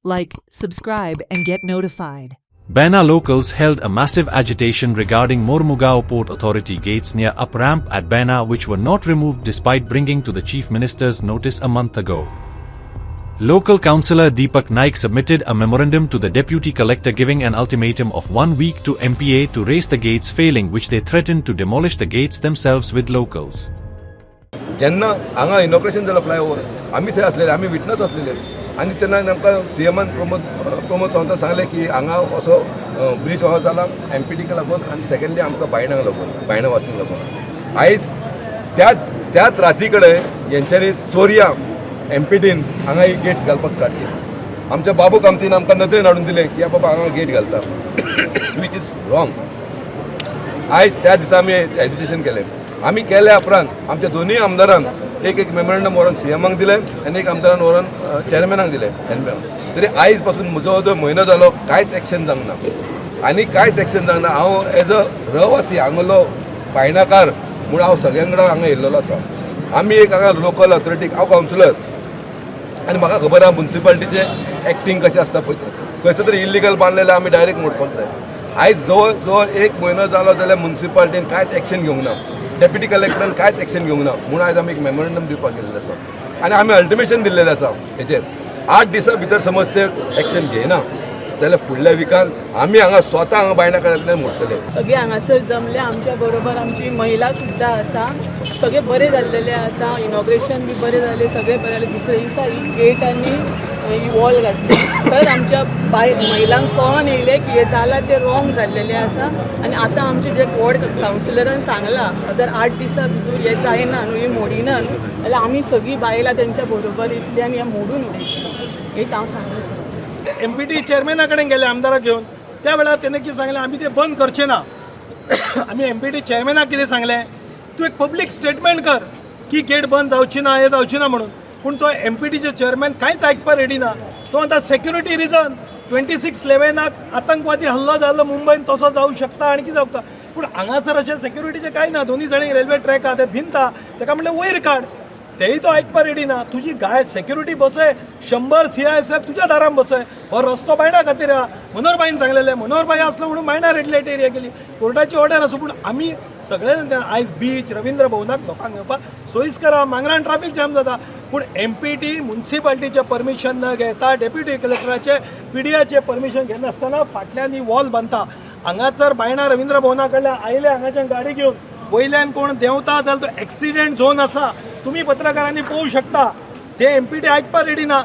Like, subscribe and get notified. Bena locals held a massive agitation regarding Mormugao Port Authority gates near up ramp at Bena, which were not removed despite bringing to the Chief Minister's notice a month ago. Local councillor Deepak Naik submitted a memorandum to the Deputy Collector giving an ultimatum of 1 week to MPA to raise the gates, failing which they threatened to demolish the gates themselves with locals. जेन्ना हांगा inauguration जालो flyover आमी थंय आसलेले, आमी witness आसलेले आनी तेन्ना आमकां सीएमान प्रमोद सावंतान सांगलें की हांगा असो ब्रिज हो जाला एमपीटीक लागून आनी सेकंडली आमकां बायणांक लागून बायणां वाचूंक लागून आयज त्याच राती कडेन हेंच्यांनी चोरया एमपीटीन हांगा ही गेट्स घालपाक स्टार्ट केली. आमच्या बाबू कामतीन आमकां नदरेन हाडून दिलें की बाबा हांगा गेट घालता वीच इज रॉंग. आयज त्या दिसा आमी एजिटेशन केलें. आमी केल्या उपरांत आमच्या दोनूय आमदारांक एक मेमोरंडम व्हरून सीएमाक दिलें आनी एक आमदारान व्हरून चेअरमॅनाक दिलें. तरी आयज पासून जवळ जवळ म्हयनो जालो कांयच एक्शन जावंक ना आनी कांयच एक्शन जावंक ना. हांव एज अ रहिवासी हांगलो बायणाकार म्हूण हांव सगळ्यां कडेन हांगा येयल्लो आसा. आमी एक हांगा लोकल ऑथॉरिटीक हांव कावन्सिलर आनी म्हाका खबर आहा म्युन्सिपालिटीचे एक्टींग कशें आसता पळय. खंयचो तरी इल्लिगल बांदलेले आमी डायरेक्ट मोडपाक जाय. आयज जवळ जवळ एक म्हयनो जालो जाल्यार म्युन्सिपालिटीन कांयच एक्शन घेवंक ना, डेप्युटी कलेक्टरान कांयच एक्शन घेवंक ना म्हणून आयज आमी एक मेमोरंडम दिवपाक गेल्ले आसा आनी आमी अल्टिमेशन दिल्लेलें आसा हेचेर 8 दिसां भितर समज ते एक्शन घेयना जाल्यार फुडल्या विकान आमी हांगा स्वता हांगा बायणा कडेंतल्यान मोडटले. सगळे हांगासर जमले. आमच्या बरोबर आमची महिला सुद्दां आसा. सगळे बरे जाल्लेले आसा. इनॉग्रेशन बी बरें जालें, सगळे बरें जालें. दुसरे दिसा ही गेट आनी ही वॉल घातली तर आमच्या महिलांक कळोन येयलें की हें जालां तें रॉंग जाल्लेलें आसा. आनी आतां आमचे जे वॉर्ड कावन्सिलरान सांगलां जर 8 दिसां भितर हें जायना न्हू, हें मोडिना न्हू जाल्यार आमी सगळीं बायलां तेंच्या बरोबर येतली आनी हें मोडून उडयतली. हें हांव सांगूंक सोदतां. एमपीटी चेअरमॅना कडेन गेले आमदाराक घेवन. त्या वेळार तेणें कितें सांगलें आमी ते बंद करचे ना. आमी एमपीटी चेअरमॅनाक कितें सांगलें तूं एक पब्लीक स्टेटमेंट कर की गेट बंद जावची ना, हें जावची ना म्हणून. पूण तो एमपीटीचो चेअरमॅन कांयच आयकपाक रेडी ना. तो म्हणटा सेक्युरिटी रिजन 26/11 आतंकवादी हल्लो जाल्लो मुंबयन तसो जावंक शकता आनी कितें जावता. पूण हांगासर अशें सेक्युरिटीचें कांय ना. दोनी जाणी रेल्वे ट्रॅक आहा ते भिंता ताका म्हणलें वयर काड. तेय तो आयकपाक रेडी ना. तुजी गाय सेक्युरिटी बसय 100 CISF तुज्या दारान बसय. हो रस्तो बायणा खातीर आहा. मनोहरबाईन सांगलेलें मनोहरबाई आसलो म्हणून बायणा रेड लायट एरिया केली. कोर्टाची ऑर्डर आसूं पूण आमी सगळे आयज बीच रवींद्र भवनाक लोकांक येवपाक सोयीस्कर आहा. मांगरान ट्रॅफिक जाम जाता. पूण एमपीटी म्युन्सिपालिटीचें परमिशन न घेता, डेप्युटी कलेक्टराचे PDAचे परमिशन घेनासतना फाटल्यान ही वॉल बांदता. हांगासर बायणा रवींद्र भवना कडल्यान आयले हांगाच्यान गाडी घेवन वयल्यान कोण देंवता जाल्यार तो एक्सिडेंट झोन आसा. तुम्ही पत्रकारांनी पळोवंक शकता. ते एमपीटी आयकपाक रेडी ना.